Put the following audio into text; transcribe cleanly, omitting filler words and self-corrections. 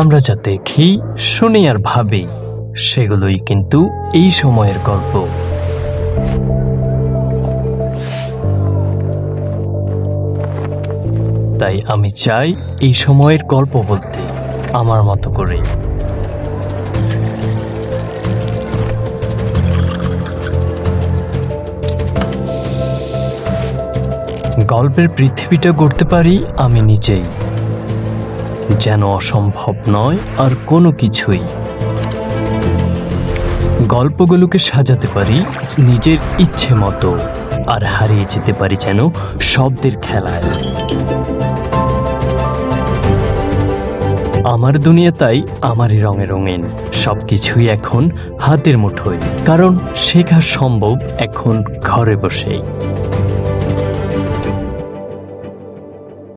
আমরা যা দেখি, শুনি আর ভাবি, সেগুলোই কিন্তু এই সময়ের গল্প। তাই আমি চাই এই সময়ের গল্প বলতে, আমার মতো করে। গল্পের পৃথিবীটা গড়তে পারি আমি নিজেই, যেন অসম্ভব নয় আর কোনো কিছুই। গল্পগুলোকে সাজাতে পারি নিজের ইচ্ছে মতো, আর হারিয়ে যেতে পারি যেন শব্দের খেলায়। আমার দুনিয়া তাই আমারই রঙে রঙিন, সবকিছুই এখন হাতের মুঠোয়, কারণ শেখা সম্ভব এখন ঘরে বসেই।